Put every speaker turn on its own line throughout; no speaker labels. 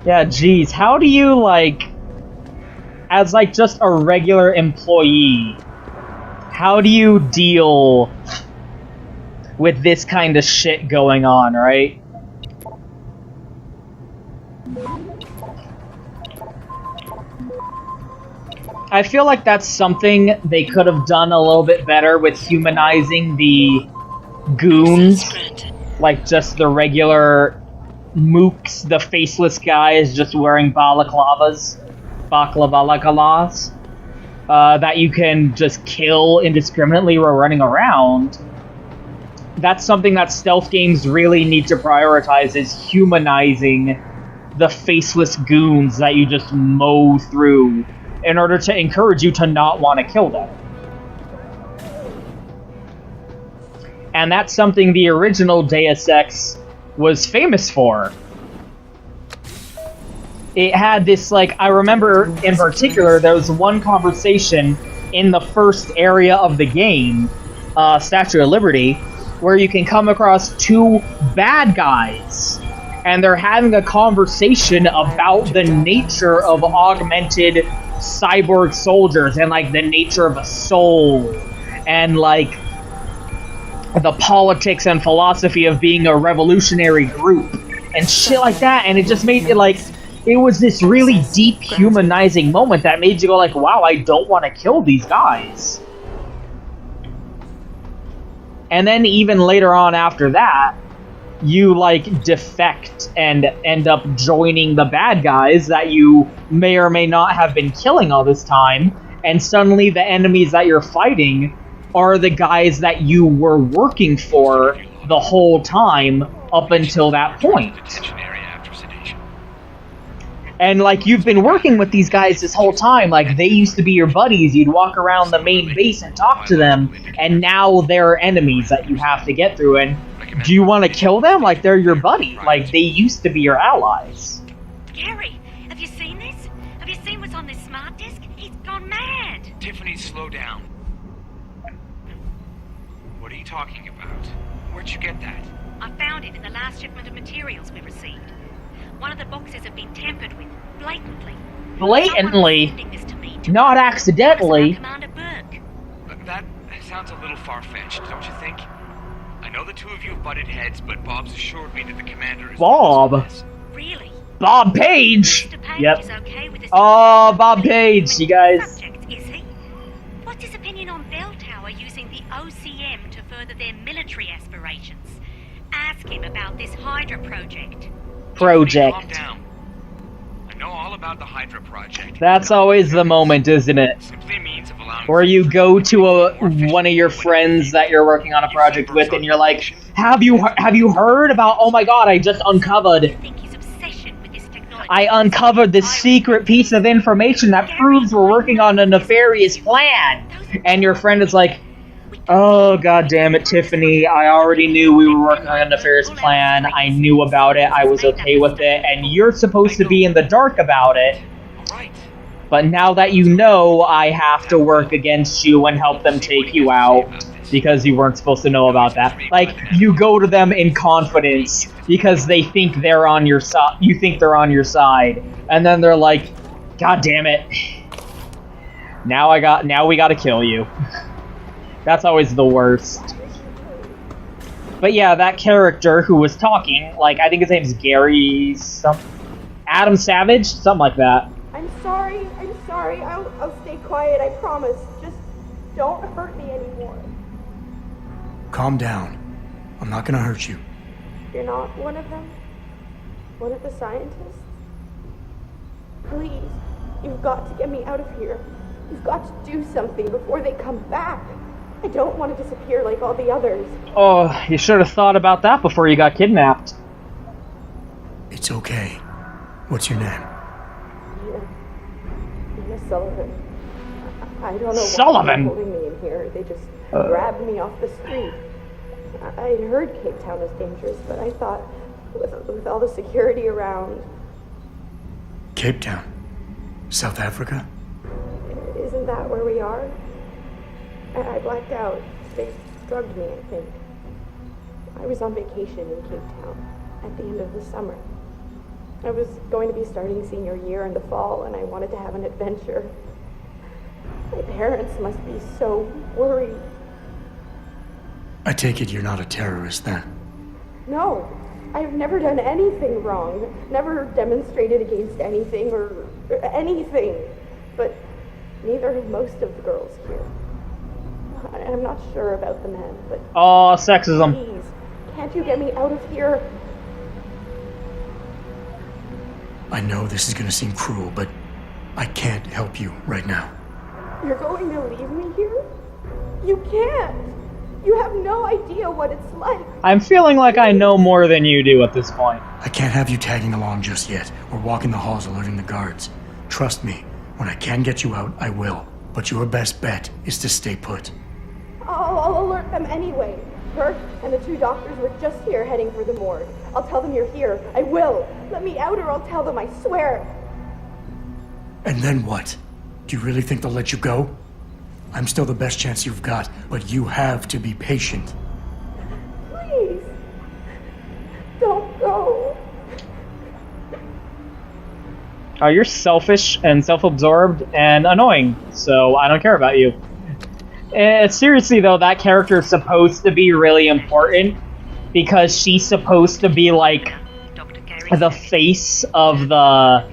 Yeah, geez, how do you, like, as, like, just a regular employee, how do you deal with this kind of shit going on, right? I feel like that's something they could have done a little bit better with humanizing the goons, like just the regular mooks, the faceless guys just wearing balaclavas, that you can just kill indiscriminately while running around. That's something that stealth games really need to prioritize, is humanizing the faceless goons that you just mow through in order to encourage you to not want to kill them. And that's something the original Deus Ex was famous for. It had this, like, I remember in particular, there was one conversation in the first area of the game, Statue of Liberty, where you can come across two bad guys, and they're having a conversation about the nature of augmented cyborg soldiers, and, like, the nature of a soul, and, like, the politics and philosophy of being a revolutionary group, and shit like that, and it just made it, like, it was this really deep, humanizing moment that made you go like, wow, I don't want to kill these guys. And then even later on after that, you, like, defect and end up joining the bad guys that you may or may not have been killing all this time, and suddenly the enemies that you're fighting are the guys that you were working for the whole time up until that point. And, like, you've been working with these guys this whole time, like, they used to be your buddies, you'd walk around the main base and talk to them, and now they're enemies that you have to get through, and do you want to kill them? Like, they're your buddy. Like, they used to be your allies.
Gary, have you seen this? Have you seen what's on this smart disk? He's gone mad!
Tiffany, slow down. What are you talking about? Where'd you get that?
I found it in the last shipment of materials we received. One of the boxes have been tampered with, blatantly.
Blatantly? Not accidentally.
Commander Burke.
That sounds a little far-fetched, don't you think? I know the two of you have butted heads, but Bob's assured me that the commander is...
Bob?
Really?
Bob Page!
Mr. Page
Yep.
is okay with this.
Oh, Bob Page, you guys.
Subject, is he? What's his opinion on Bell Tower using the OCM to further their military aspirations? Ask him about this Hydra project.
Calm down. I know all about the Hydra project.
That's always the moment, isn't it?
Simply a means of allowing...
Where you go to one of your friends that you're working on a project with, and you're like, have you heard about, oh my god, I just uncovered... I uncovered this secret piece of information that proves we're working on a nefarious plan! And your friend is like, oh, god damn it, Tiffany, I already knew we were working on a nefarious plan, I knew about it, I was okay with it, and you're supposed to be in the dark about it, but now that you know, I have to work against you and help them take you out, because you weren't supposed to know about that. Like, you go to them in confidence, because they think they're on your side, you think they're on your side, and then they're like, god damn it, now we gotta kill you. That's always the worst. But yeah, that character who was talking, like, I think his name's Gary Adam Savage? Something like that.
I'm sorry. I'll stay quiet, I promise. Just don't hurt me anymore.
Calm down. I'm not gonna hurt you.
You're not one of them? One of the scientists? Please, you've got to get me out of here. You've got to do something before they come back. I don't want to disappear like all the others.
Oh, you should have thought about that before you got kidnapped.
It's okay. What's your name?
Nina Sullivan. I don't know
Sullivan?
why they're holding me in here. They just grabbed me off the street. I'd heard Cape Town was dangerous, but I thought with all the security around...
Cape Town? South Africa?
Isn't that where we are? I blacked out. They drugged me, I think. I was on vacation in Cape Town at the end of the summer. I was going to be starting senior year in the fall, and I wanted to have an adventure. My parents must be so worried.
I take it you're not a terrorist, then?
No, I've never done anything wrong. Never demonstrated against anything or anything. But neither have most of the girls here. I'm not sure about the men, but...
Oh, sexism.
Please, can't you get me out of here?
I know this is gonna seem cruel, but I can't help you right now.
You're going to leave me here? You can't! You have no idea what it's like.
I'm feeling like I know more than you do at this point.
I can't have you tagging along just yet, or walking the halls alerting the guards. Trust me, when I can get you out, I will. But your best bet is to stay put.
I'll alert them anyway. Bert and the 2 doctors were just here heading for the morgue. I'll tell them you're here. I will. Let me out or I'll tell them, I swear.
And then what? Do you really think they'll let you go? I'm still the best chance you've got, but you have to be patient.
Please. Don't go.
Oh, you're selfish and self-absorbed and annoying, so I don't care about you. Seriously though, that character is supposed to be really important because she's supposed to be like the face of the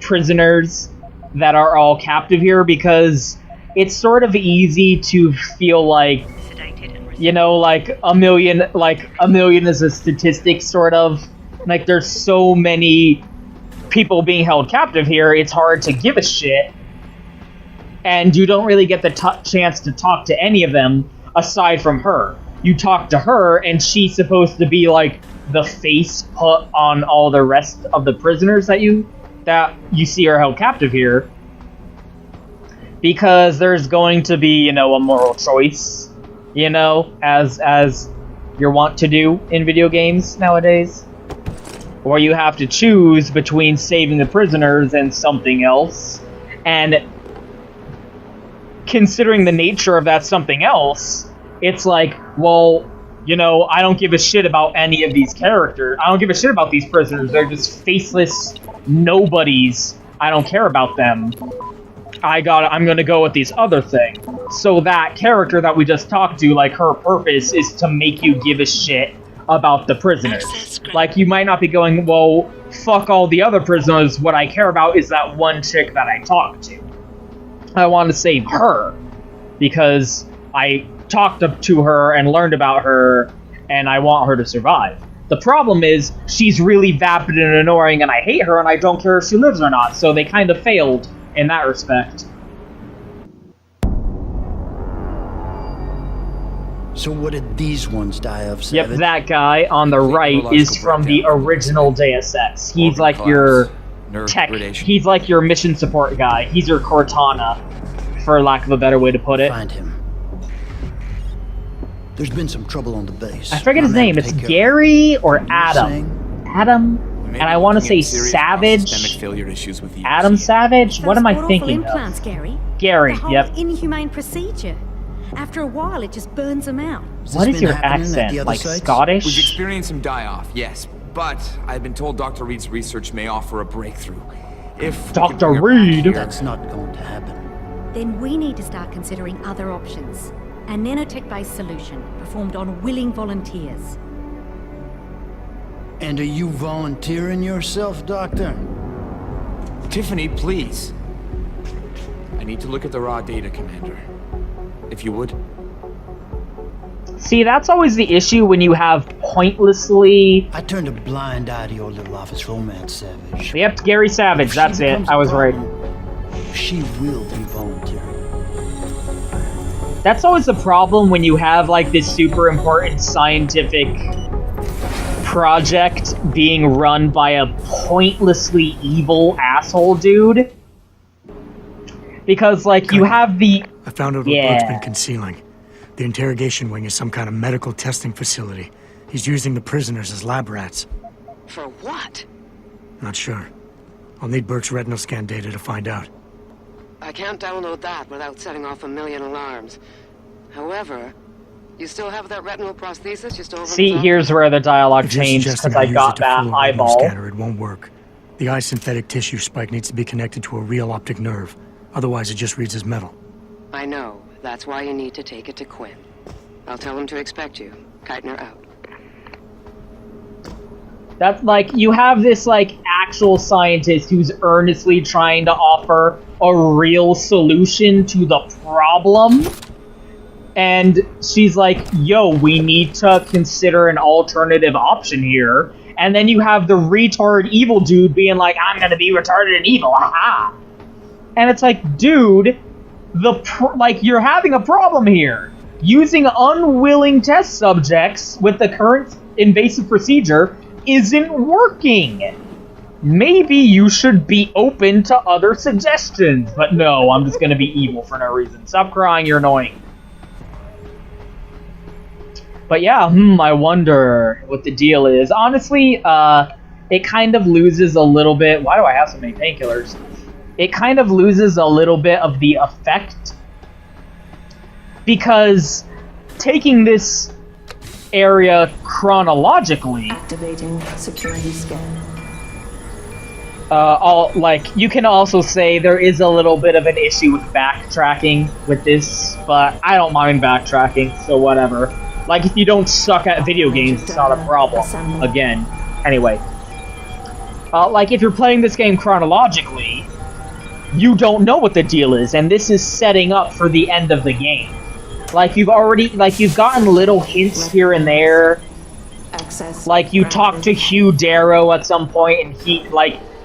prisoners that are all captive here, because it's sort of easy to feel like, you know, like a million is a statistic, sort of. Like, there's so many people being held captive here, it's hard to give a shit. And you don't really get the chance to talk to any of them aside from her. You talk to her, and she's supposed to be like the face put on all the rest of the prisoners that you see are held captive here. Because there's going to be, you know, a moral choice, you know, as you're wont to do in video games nowadays. Or you have to choose between saving the prisoners and something else. And considering the nature of that something else, it's like, well, you know, I don't give a shit about any of these characters. I don't give a shit about these prisoners. They're just faceless nobodies. I don't care about them. I'm gonna go with these other thing. So that character that we just talked to, like, her purpose is to make you give a shit about the prisoners. Like, you might not be going, well, fuck all the other prisoners, what I care about is that one chick that I talked to. I want to save her, because I talked to her and learned about her, and I want her to survive. The problem is, she's really vapid and annoying, and I hate her, and I don't care if she lives or not, so they kind of failed in that respect.
So what did these ones die of, Savage?
Yep, that guy on the right is from the original Deus Ex. He's like your tech, he's like your mission support guy. He's your Cortana, for lack of a better way to put it.
Find him. There's been some trouble on the base.
I forget his name. It's Gary or Adam. Adam? And I want to say Savage. Adam Savage? What am I thinking
implants,
of?
Gary.
Gary,
the whole
yep.
inhumane procedure. After a while, it just burns them out.
What is your accent? Like Scottish?
We've experienced some die-off, yes. But I've been told Dr. Reed's research may offer a breakthrough. If
Dr. Reed?
That's not going to happen.
Then we need to start considering other options. A nanotech-based solution performed on willing volunteers.
And are you volunteering yourself, Doctor?
Tiffany, please. I need to look at the raw data, Commander. If you would.
See, that's always the issue when you have pointlessly...
I turned a blind eye to your little office romance, Savage.
Yep, Gary Savage, that's it. I was right.
She will be volunteering.
That's always the problem when you have, like, this super important scientific project being run by a pointlessly evil asshole dude. Because, like, you have the...
I found out what Bert's been concealing. The interrogation wing is some kind of medical testing facility. He's using the prisoners as lab rats.
For what?
Not sure. I'll need Bert's retinal scan data to find out.
I can't download that without setting off a million alarms. However, You still have that retinal prosthesis you stole from
See,
the
here's where the dialogue
If you're
changed,
suggesting
because I
use
got
it to
that
fool a retinal
eyeball.
scanner, it won't work. The eye synthetic tissue spike needs to be connected to a real optic nerve. Otherwise, it just reads as metal.
I know. That's why you need to take it to Quinn. I'll tell him to expect you. Keitner out.
That's like, you have this, like, actual scientist who's earnestly trying to offer a real solution to the problem. And she's like, yo, we need to consider an alternative option here. And then you have the retard evil dude being like, I'm gonna be retarded and evil, haha. And it's like, dude, you're having a problem here. Using unwilling test subjects with the current invasive procedure isn't working. Maybe you should be open to other suggestions. But no, I'm just gonna be evil for no reason. Stop crying, you're annoying. But yeah, I wonder what the deal is. Honestly, it kind of loses a little bit... Why do I have so many painkillers? It kind of loses a little bit of the effect. Because taking this area chronologically...
Activating security scan.
You can also say there is a little bit of an issue with backtracking with this, but I don't mind backtracking, so whatever. Like, if you don't suck at video games, it's not a problem. Again. Anyway. Like, if you're playing this game chronologically, you don't know what the deal is, and this is setting up for the end of the game. Like, you've gotten little hints here and there. Like, you talked to Hugh Darrow at some point, and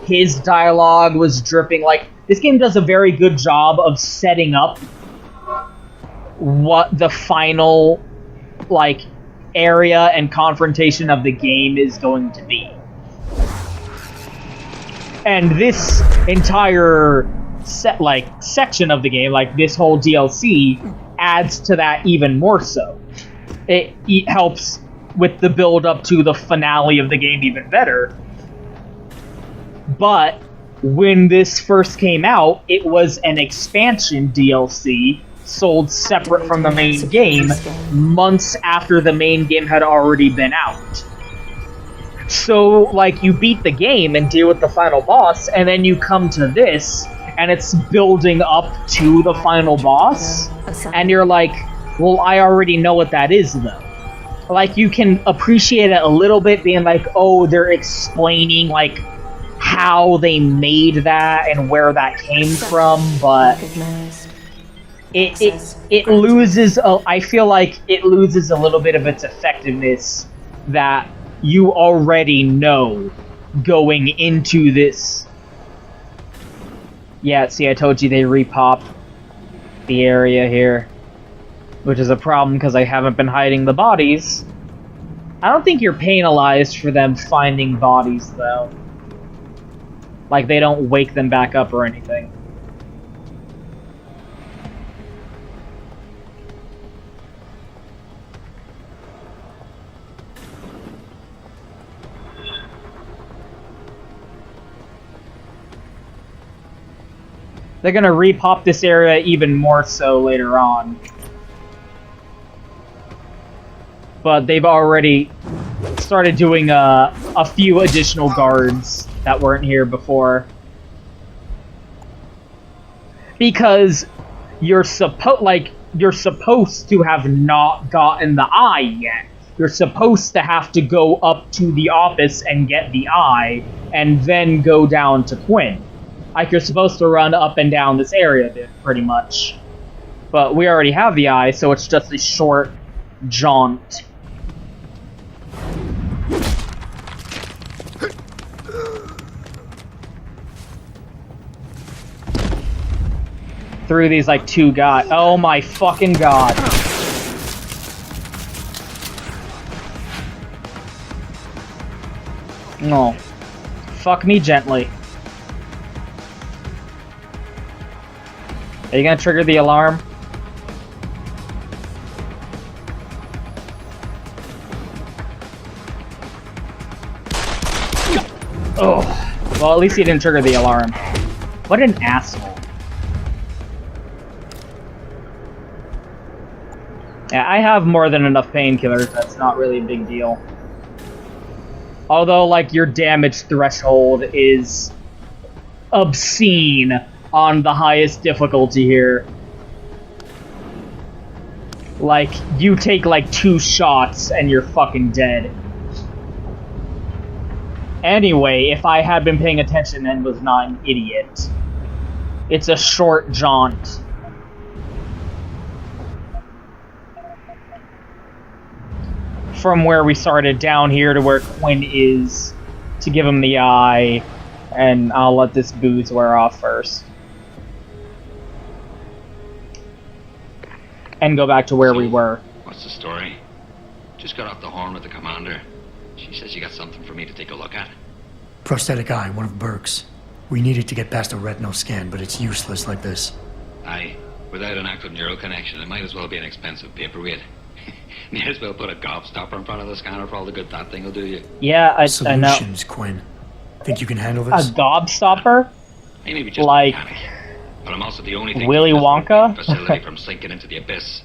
his dialogue was dripping. Like, this game does a very good job of setting up what the final, area and confrontation of the game is going to be. And this entire section of the game, this whole DLC, adds to that even more so. It helps with the build up to the finale of the game even better. But when this first came out, it was an expansion DLC sold separate from the main game, months after the main game had already been out. So, you beat the game and deal with the final boss, and then you come to this, and it's building up to the final boss, and you're like, well, I already know what that is, though. You can appreciate it a little bit, being like, oh, they're explaining, how they made that and where that came from, but it loses, I feel like it loses a little bit of its effectiveness that you already know going into this. Yeah, see, I told you they repopped the area here, which is a problem because I haven't been hiding the bodies. I don't think you're penalized for them finding bodies, though. They don't wake them back up or anything. They're gonna repop this area even more so later on. But they've already started doing a few additional guards that weren't here before. Because you're supposed to have not gotten the eye yet. You're supposed to have to go up to the office and get the eye, and then go down to Quinn. You're supposed to run up and down this area, pretty much. But we already have the eye, so it's just a short jaunt. Through these, two guys. Oh my fucking god. No. Fuck me gently. Are you gonna trigger the alarm? Oh. Well, at least he didn't trigger the alarm. What an asshole. Yeah, I have more than enough painkillers. That's not really a big deal. Although, like, your damage threshold is obscene on the highest difficulty here. Like, you take like 2 shots and you're fucking dead. Anyway, if I had been paying attention and was not an idiot, it's a short jaunt. From where we started down here to where Quinn is, to give him the eye, and I'll let this booze wear off first. And go back to where we were.
What's the story? Just got off the horn with the commander. She says you got something for me to take a look at.
Prosthetic eye, one of Burke's. We needed to get past a retinal scan, but it's useless like this.
Aye. Without an active neural connection, it might as well be an expensive paperweight. May as well put a gobstopper in front of the scanner for all the good that thing will do you.
Yeah, I know.
Solutions, Quinn. Think you can handle this?
A gobstopper?
Hey, maybe just
like,
but I'm also the only thing
Willy Wonka?
facility from sinking into the abyss.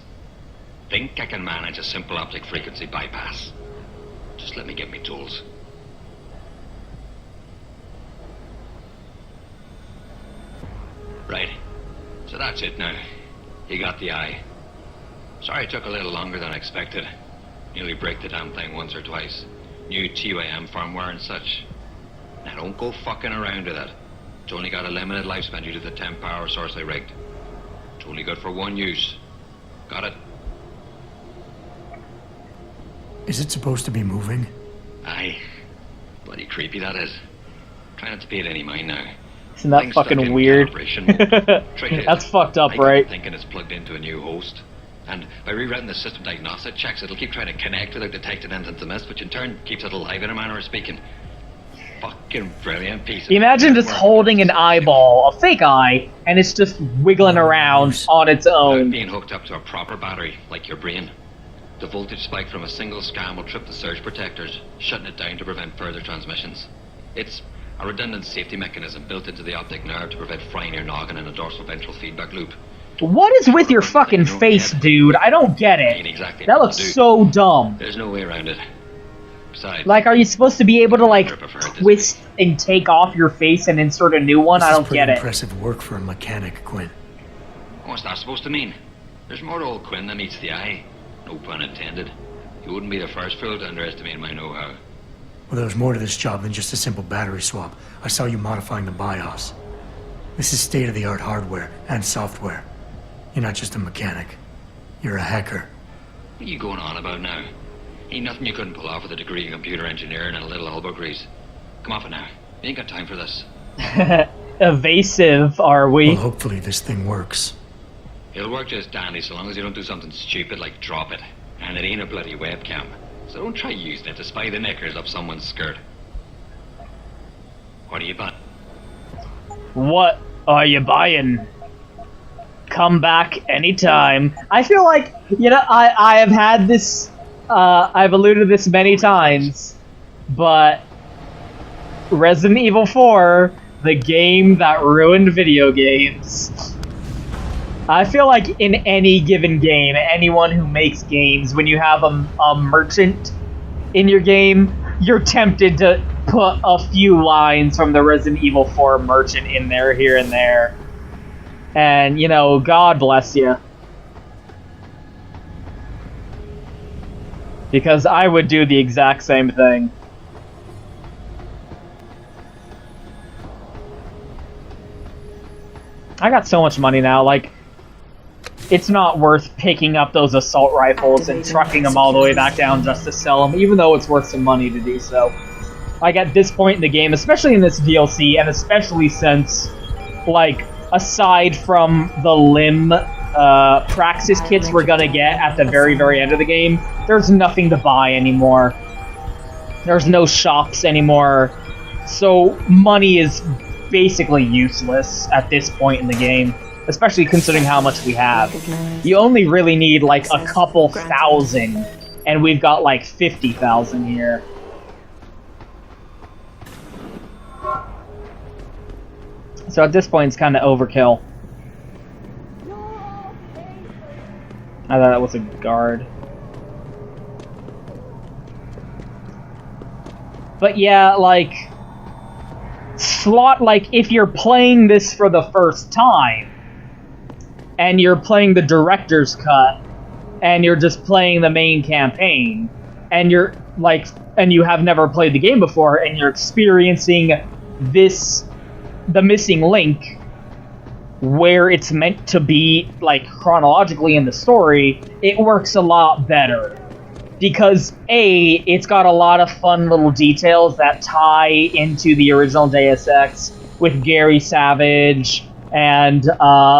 Think I can manage a simple optic frequency bypass. Just let me get me tools. Right. So that's it now. You got the eye. Sorry it took a little longer than I expected. Nearly break the damn thing once or twice. New TYM firmware and such. Now don't go fucking around with it. It's only got a limited lifespan due to the 10 power source I rigged. It's only good for 1 use. Got it?
Is it supposed to be moving?
Aye. Bloody creepy that is. Try not to pay it any mind now.
Isn't that fucking weird? That's fucked up, right?
Thinking it's plugged into a new host. And by rewriting the system diagnostic checks, it'll keep trying to connect without detecting anything to miss, which in turn keeps it alive in a manner of speaking. Fucking brilliant piece of...
Imagine just holding an eyeball, a fake eye, and it's just wiggling around on its own.
Being hooked up to a proper battery, like your brain. The voltage spike from a single scan will trip the surge protectors, shutting it down to prevent further transmissions. It's a redundant safety mechanism built into the optic nerve to prevent frying your noggin in a dorsal ventral feedback loop.
What is with your fucking face, dude? I don't get it. That looks so dumb.
There's no way around it. Besides,
like, are you supposed to be able to, like, twist and take off your face and insert a new one? I don't get it.
Impressive work for a mechanic, Quinn.
What's that supposed to mean? There's more to old Quinn than meets the eye. No pun intended. You wouldn't be the first fool to underestimate my know-how.
Well, there's more to this job than just a simple battery swap. I saw you modifying the BIOS. This is state-of-the-art hardware and software. You're not just a mechanic. You're a hacker.
What are you going on about now? Ain't nothing you couldn't pull off with a degree in computer engineering and a little elbow grease. Come off it now. We ain't got time for this.
Evasive, are we?
Well, hopefully this thing works.
It'll work just dandy so long as you don't do something stupid like drop it. And it ain't a bloody webcam. So don't try using it to spy the knickers up someone's skirt. What are you buying?
What are you buying? Come back anytime. I feel like, you know, I have had this, I've alluded to this many times, but Resident Evil 4, the game that ruined video games. I feel like in any given game, anyone who makes games, when you have a merchant in your game, you're tempted to put a few lines from the Resident Evil 4 merchant in there, here and there. And, you know, God bless you. Because I would do the exact same thing. I got so much money now, like, it's not worth picking up those assault rifles and trucking them all the way back down just to sell them, even though it's worth some money to do so. Like, at this point in the game, especially in this DLC, and especially since, like, aside from the limb praxis kits we're gonna get at the very, very end of the game, there's nothing to buy anymore. There's no shops anymore. So money is basically useless at this point in the game, especially considering how much we have. You only really need like a couple thousand, and we've got like 50,000 here. So at this point, it's kind of overkill. I thought that was a guard. But yeah, like, if you're playing this for the first time, and you're playing the director's cut, and you're just playing the main campaign, and you're, like, and you have never played the game before, and you're experiencing the missing link, where it's meant to be, like, chronologically in the story, it works a lot better. Because, A, it's got a lot of fun little details that tie into the original Deus Ex with Gary Savage and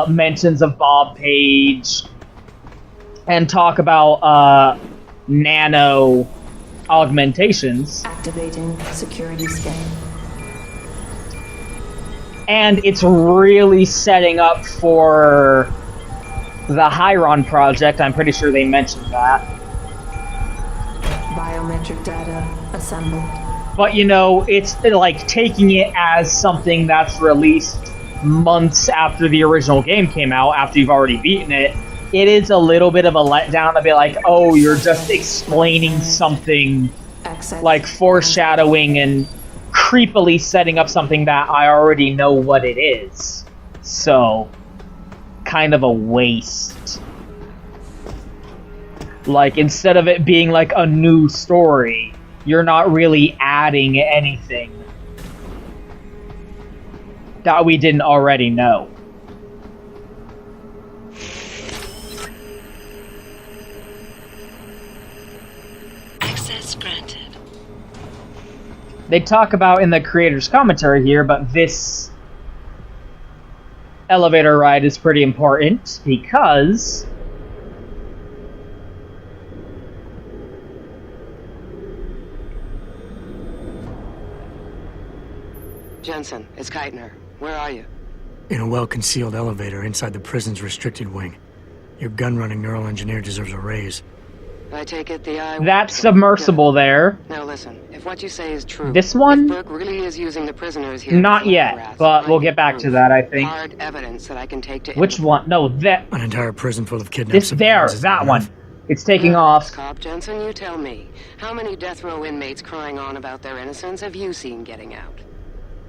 mentions of Bob Page and talk about nano augmentations.
Activating security scan.
And it's really setting up for the Hyron project. I'm pretty sure they mentioned that.
Biometric data assembled.
But, you know, it's like taking it as something that's released months after the original game came out, after you've already beaten it. It is a little bit of a letdown to be like, oh, you're just explaining something, like foreshadowing and creepily setting up something that I already know what it is. So, kind of a waste. Like, instead of it being like a new story, you're not really adding anything that we didn't already know.
Access granted.
They talk about in the creator's commentary here, but this elevator ride is pretty important because
Jensen, it's Keitner. Where are you?
In a well-concealed elevator inside the prison's restricted wing. Your gun-running neural engineer deserves a raise.
I take it the eye...
That's submersible there.
Now listen, if what you say is true...
This one?
If Burke really is using the prisoners here...
Not yet, but we'll get back to that, I think.
Hard evidence that I can take to...
Which one? No, that...
An entire prison full of kidnapped
This there,
civilians is
that
enough.
one. It's taking off.
Cop Jensen, you tell me. How many death row inmates crying on about their innocence have you seen getting out?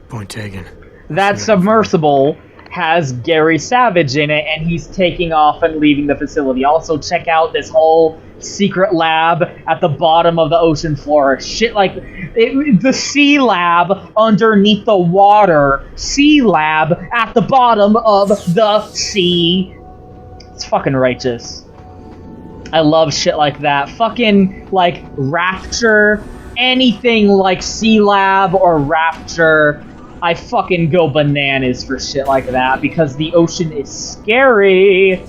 Point taken.
That submersible has Gary Savage in it, and he's taking off and leaving the facility. Also, check out this whole secret lab at the bottom of the ocean floor. Shit like... the sea lab underneath the water. Sea lab at the bottom of the sea. It's fucking righteous. I love shit like that. Fucking, like, Rapture. Anything like Sea Lab or Rapture. I fucking go bananas for shit like that because the ocean is scary.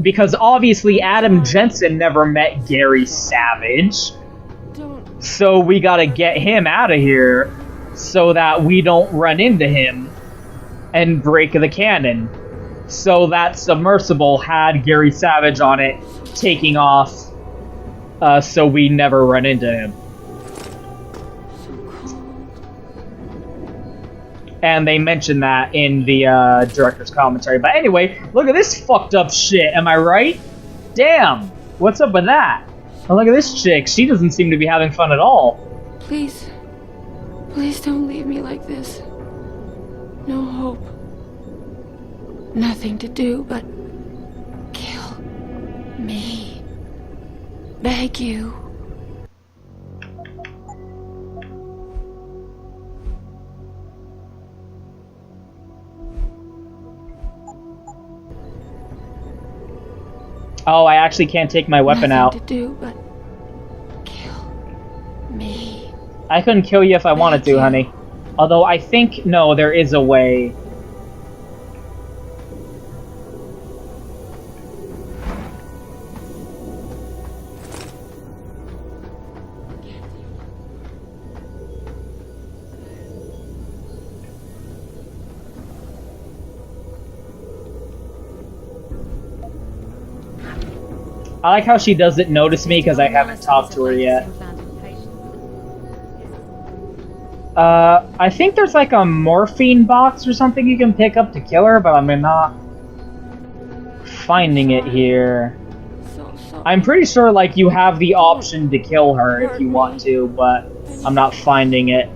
Because obviously Adam Jensen never met Gary Savage. So we gotta get him out of here so that we don't run into him and break the canon. So that submersible had Gary Savage on it taking off. So we never run into him. And they mentioned that in the director's commentary. But anyway, look at this fucked up shit, am I right? Damn, what's up with that? Oh, look at this chick, she doesn't seem to be having fun at all.
Please. Please don't leave me like this. No hope. Nothing to do but kill me. Beg you.
Oh, I actually can't take my weapon out.
Nothing to do but kill me.
I couldn't kill you if I wanted to, honey. Although I think, no, there is a way. I like how she doesn't notice me because I haven't talked to her yet. I think there's like a morphine box or something you can pick up to kill her, but I'm not finding it here. I'm pretty sure like you have the option to kill her if you want to, but I'm not finding it.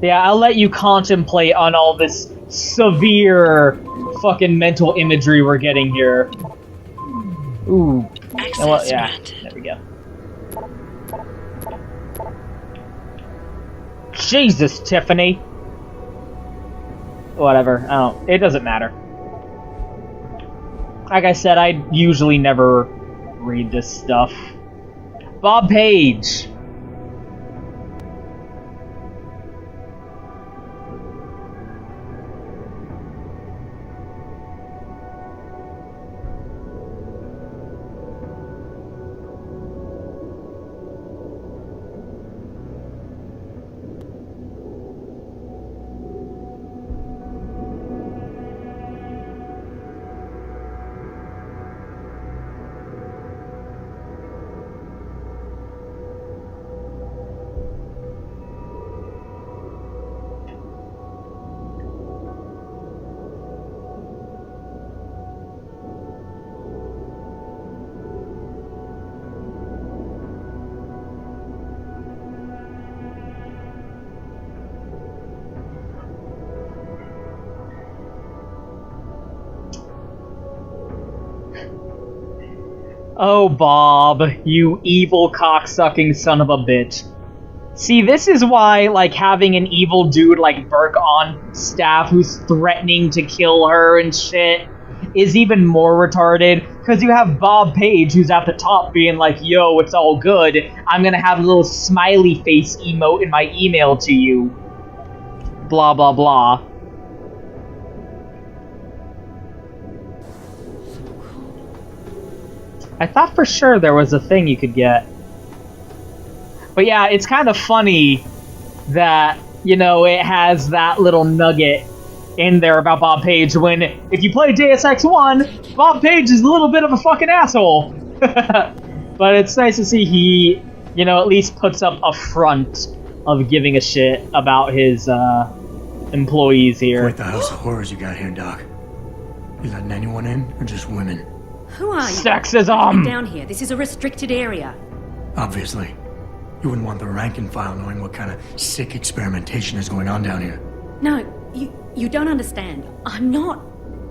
Yeah, I'll let you contemplate on all this severe fucking mental imagery we're getting here. Ooh. Well, yeah, there we go. Jesus, Tiffany. Whatever, it doesn't matter. Like I said, I usually never read this stuff. Bob Page. Oh, Bob, you evil cocksucking son of a bitch. See, this is why, like, having an evil dude like Burke on staff who's threatening to kill her and shit is even more retarded, because you have Bob Page who's at the top being like, yo, it's all good, I'm gonna have a little smiley face emote in my email to you. Blah, blah, blah. I thought for sure there was a thing you could get. But yeah, it's kind of funny that, you know, it has that little nugget in there about Bob Page when, if you play Deus Ex 1, Bob Page is a little bit of a fucking asshole. But it's nice to see he, you know, at least puts up a front of giving a shit about his employees here.
Quite the house of horrors you got here, Doc. You letting anyone in, or just women?
Who are you?
Sexism!
Down here. This is a restricted area.
Obviously. You wouldn't want the rank and file knowing what kind of sick experimentation is going on down here.
No, you don't understand. I'm not.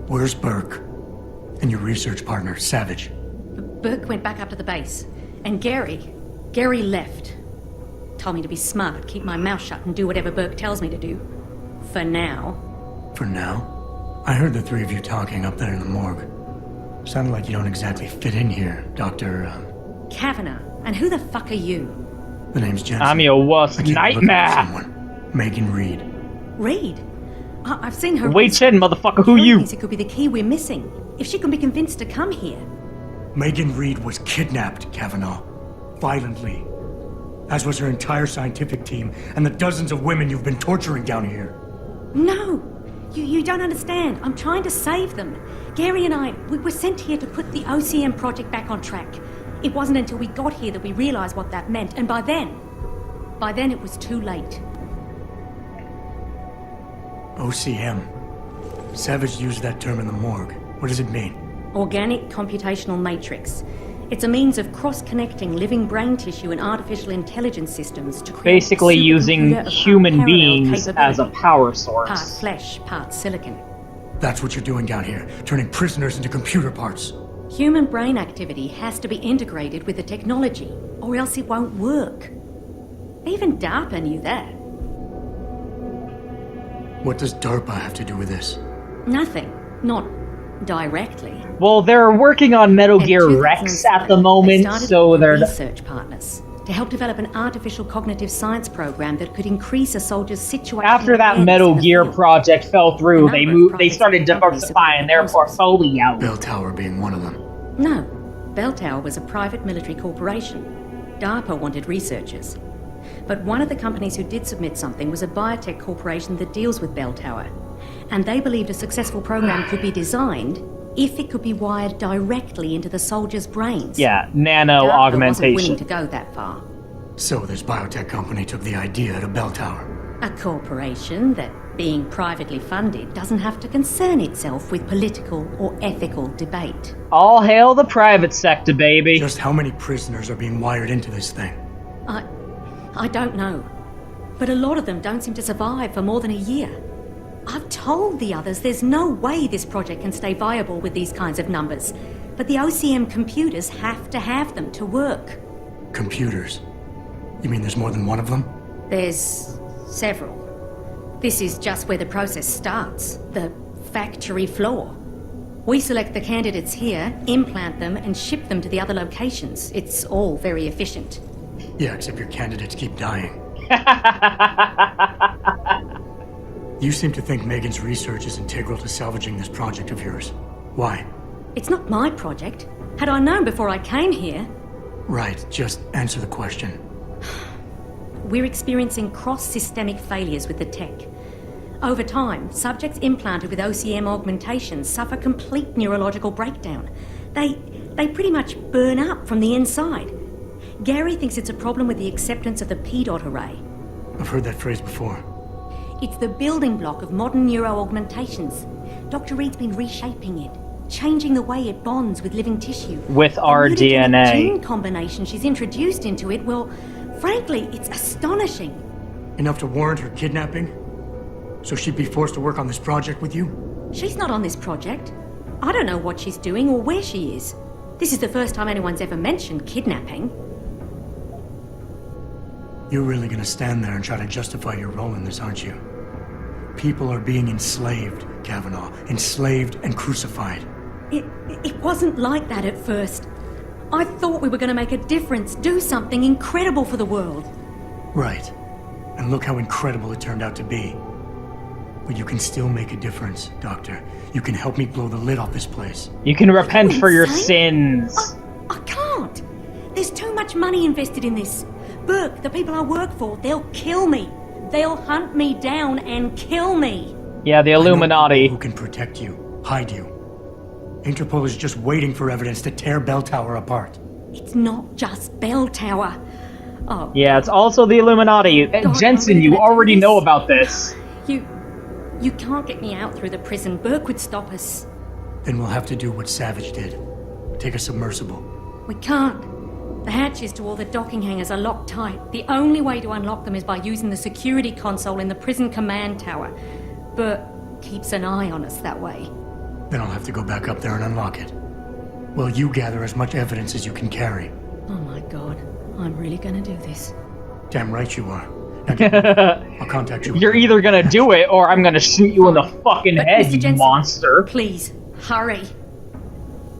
Where's Burke? And your research partner, Savage?
Burke went back up to the base. And Gary left. Told me to be smart, keep my mouth shut, and do whatever Burke tells me to do. For now.
For now? I heard the three of you talking up there in the morgue. Sounded like you don't exactly fit in here, Dr.
Kavanagh. And who the fuck are you?
The name's Jensen.
I'm your worst nightmare!
Someone. Megan Reed.
Reed? I've seen her.
Wait, Chen, motherfucker, who you?
It could be the key we're missing. If she can be convinced to come here.
Megan Reed was kidnapped, Kavanagh. Violently. As was her entire scientific team and the dozens of women you've been torturing down here.
No! You don't understand. I'm trying to save them. Gary and I, we were sent here to put the OCM project back on track. It wasn't until we got here that we realized what that meant, and by then it was too late.
OCM. Savage used that term in the morgue. What does it mean?
Organic computational matrix. It's a means of cross-connecting living brain tissue and artificial intelligence systems to create
basically using human beings as a power source.
Part flesh, part silicon.
That's what you're doing down here, turning prisoners into computer parts.
Human brain activity has to be integrated with the technology, or else it won't work. Even DARPA knew that.
What does DARPA have to do with this?
Nothing. Not directly.
Well, they're working on Metal Gear Rex at the moment, so they're
research partners to help develop an artificial cognitive science program that could increase a soldier's situation.
After that Metal Gear project fell through, they started diversifying their portfolio.
Bell Tower being one of them.
No, Bell Tower was a private military corporation. DARPA wanted researchers. But one of the companies who did submit something was a biotech corporation that deals with Bell Tower. And they believed a successful program could be designed if it could be wired directly into the soldiers' brains.
Yeah, nano
Darko
augmentation.
wasn't willing to go that far.
So this biotech company took the idea to Bell Tower.
A corporation that, being privately funded, doesn't have to concern itself with political or ethical debate.
All hail the private sector, baby.
Just how many prisoners are being wired into this thing?
I don't know. But a lot of them don't seem to survive for more than a year. I've told the others there's no way this project can stay viable with these kinds of numbers. But the OCM computers have to have them to work.
Computers? You mean there's more than one of them?
There's several. This is just where the process starts, the factory floor. We select the candidates here, implant them, and ship them to the other locations. It's all very efficient.
Yeah, except your candidates keep dying. You seem to think Megan's research is integral to salvaging this project of yours. Why?
It's not my project. Had I known before I came here...
Right, just answer the question.
We're experiencing cross-systemic failures with the tech. Over time, subjects implanted with OCM augmentations suffer complete neurological breakdown. They pretty much burn up from the inside. Gary thinks it's a problem with the acceptance of the P-dot array.
I've heard that phrase before.
It's the building block of modern neuro-augmentations. Dr. Reed's been reshaping it, changing the way it bonds with living tissue.
With our
The mutagenic
DNA.
gene combination she's introduced into it, well, frankly, it's astonishing.
Enough to warrant her kidnapping? So she'd be forced to work on this project with you?
She's not on this project. I don't know what she's doing or where she is. This is the first time anyone's ever mentioned kidnapping.
You're really gonna stand there and try to justify your role in this, aren't you? People are being enslaved, Kavanaugh. Enslaved and crucified.
It wasn't like that at first. I thought we were going to make a difference, do something incredible for the world.
Right. And look how incredible it turned out to be. But you can still make a difference, Doctor. You can help me blow the lid off this place.
You can repent for your
Insane?
sins.
I can't. There's too much money invested in this. Burke, the people I work for, they'll kill me. They'll hunt me down and kill me.
Yeah, the
I know
Illuminati.
people who can protect you, hide you. Interpol is just waiting for evidence to tear Bell Tower apart.
It's not just Bell Tower. Oh,
Yeah, it's also the Illuminati.
God,
Jensen,
I'm
you
really gonna do
already
this.
know about this.
You can't get me out through the prison. Burke would stop us.
Then we'll have to do what Savage did. Take a submersible.
We can't. The hatches to all the docking hangars are locked tight. The only way to unlock them is by using the security console in the prison command tower. Burke keeps an eye on us that way.
Then I'll have to go back up there and unlock it. Well, you gather as much evidence as you can carry.
Oh my god, I'm really gonna do this.
Damn right you are. Now get I'll contact you.
You're either gonna do it, or I'm gonna shoot you in the fucking
But
head,
Mr.
you
Jensen,
monster.
Please, hurry.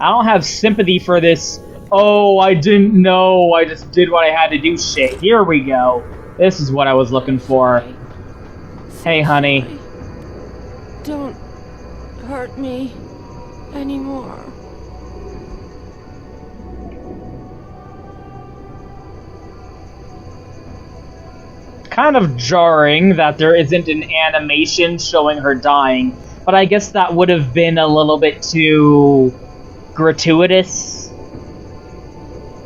I don't have sympathy for this. Oh, I didn't know. I just did what I had to do shit. Here we go. This is what I was looking for. Hey, honey.
Don't hurt me anymore.
Kind of jarring that there isn't an animation showing her dying, but I guess that would have been a little bit too gratuitous.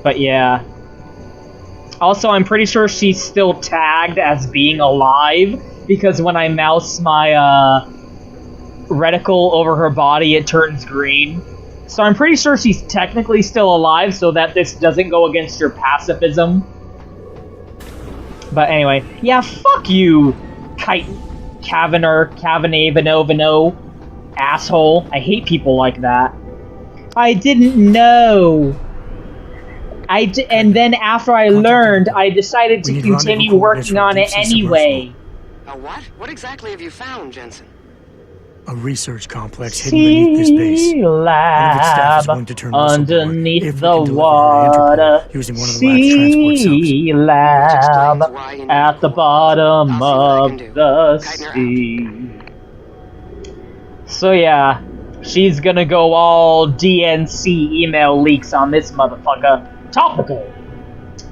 But yeah. Also, I'm pretty sure she's still tagged as being alive, because when I mouse my reticle over her body, it turns green. So I'm pretty sure she's technically still alive, so that this doesn't go against your pacifism. But anyway, yeah, fuck you, Kavanaugh, asshole. I hate people like that. I didn't know. And then after I learned, I decided to continue working on it anyway.
A what? What exactly have you found, Jensen?
A research complex hidden beneath this base. One of its staff is going to turn us aboard
Underneath
if we
the
can deliver
water,
Interpol using one of the lab's transport subs.
sea lab at the bottom of the sea. So yeah, she's gonna go all DNC email leaks on this motherfucker. Topical.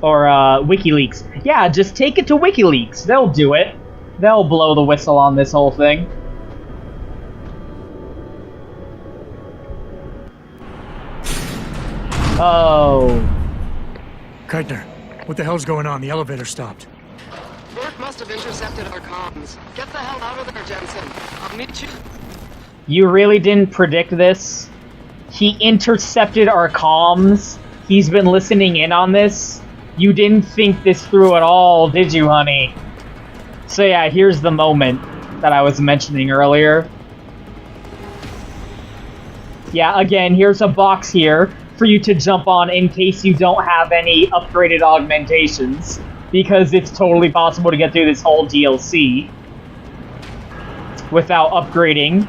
Or WikiLeaks. Yeah, just take it to WikiLeaks. They'll do it. They'll blow the whistle on this whole thing. Oh.
Keitner, what the hell's going on? The elevator stopped.
Burke must have intercepted our comms. Get the hell out of there, Jensen. I'll meet you.
You really didn't predict this? He intercepted our comms. He's been listening in on this. You didn't think this through at all, did you, honey? So yeah, here's the moment that I was mentioning earlier. Yeah, again, here's a box here for you to jump on in case you don't have any upgraded augmentations, because it's totally possible to get through this whole DLC without upgrading.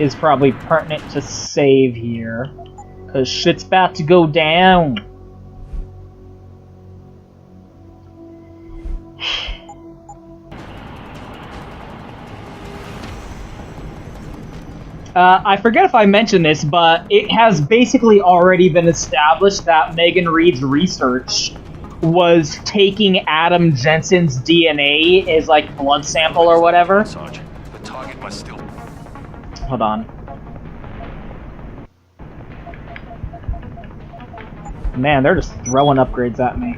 Is probably pertinent to save here, because shit's about to go down. I forget if I mentioned this, but it has basically already been established that Megan Reed's research was taking Adam Jensen's DNA as like blood sample or whatever.
Sergeant, the target must still...
Hold on. Man, they're just throwing upgrades at me.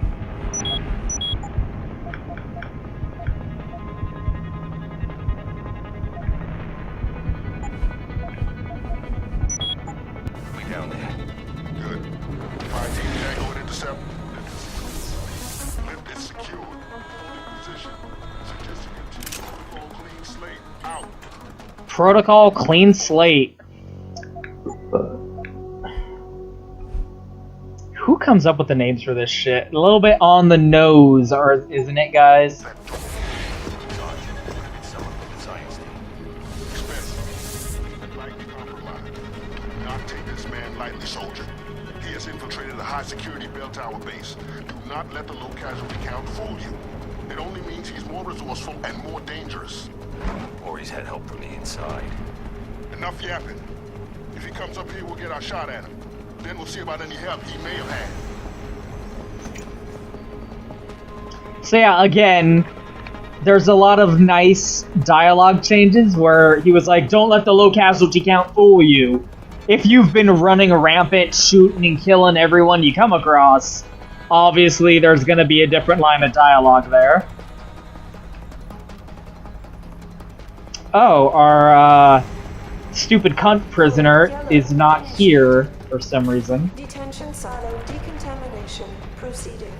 We down there.
Good. Fire team Tango and intercept. Lift is secured. Position. Suggesting a protocol clean slate. Out.
Protocol clean slate. Who comes up with the names for this shit? A little bit on the nose, or isn't it, guys?
Not take this man lightly, soldier. He has infiltrated a high-security bell tower base. Do not let the low casualty count fool you. It only means he's more resourceful and more dangerous.
Or he's had help from the inside.
Enough yapping. If he comes up here, we'll get our shot at him. Then we'll see about any help he may have had.
So yeah, again, there's a lot of nice dialogue changes where he was like, don't let the low casualty count fool you. If you've been running rampant, shooting and killing everyone you come across, obviously there's gonna be a different line of dialogue there. Oh, our stupid cunt prisoner is not here for some reason.
Detention silo decontamination proceeding.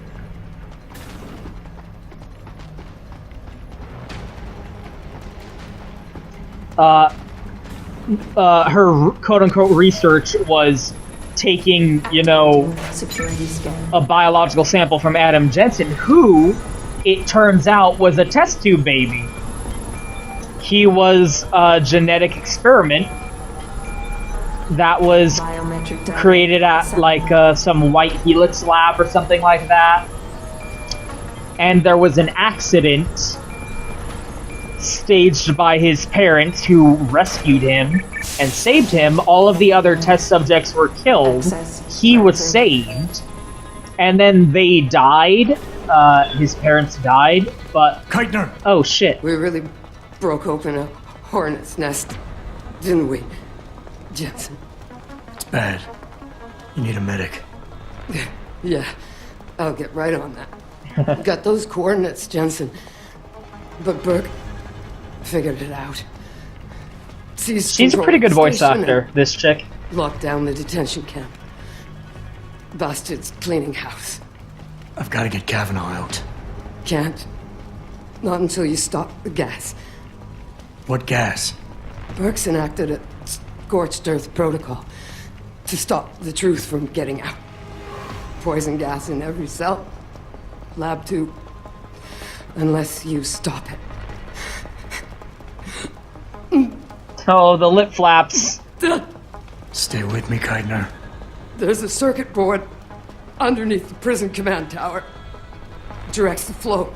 Her quote-unquote research was taking, you know,
Security scan.
a biological sample from Adam Jensen, who, it turns out, was a test tube baby. He was a genetic experiment that was
Biometric data.
created at, like, some White Helix lab or something like that. And there was an accident staged by his parents who rescued him and saved him. All of the other test subjects were killed. He was saved. And then they died. His parents died, but...
Keitner!
Oh, shit.
We really broke open a hornet's nest, didn't we, Jensen?
It's bad. You need a medic.
Yeah, I'll get right on that. Got those coordinates, Jensen. But Burke figured it out.
She's a pretty good voice actor, this chick.
Locked down the detention camp. Bastards cleaning house.
I've got to get Kavanaugh out.
Can't. Not until you stop the gas.
What gas?
Burke's enacted a scorched earth protocol to stop the truth from getting out. Poison gas in every cell. Lab 2. Unless you stop it.
Oh, the lip flaps.
Stay with me, Keitner.
There's a circuit board underneath the prison command tower. Directs the flow.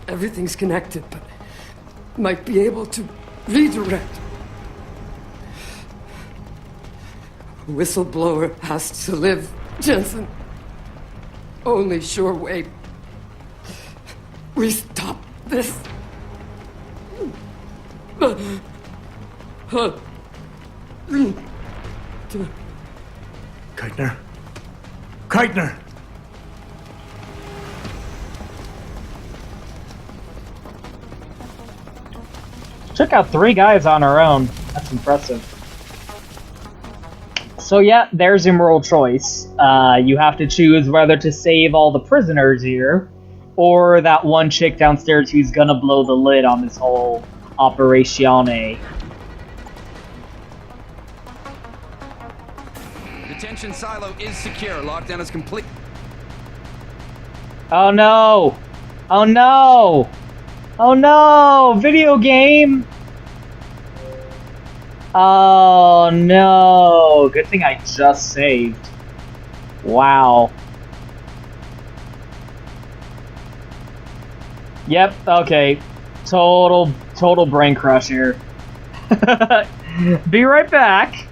Everything's connected, but might be able to redirect. A whistleblower has to live, Jensen. Only sure way we stop this.
Keitner? Keitner!
Took out 3 guys on her own. That's impressive. So yeah, there's your moral choice. You have to choose whether to save all the prisoners here, or that one chick downstairs who's gonna blow the lid on this whole operatione.
Detention silo is secure. Lockdown is complete.
Oh no! Oh no! Oh no! Video game! Oh no! Good thing I just saved. Wow. Yep, okay. Total brain crush here. Be right back.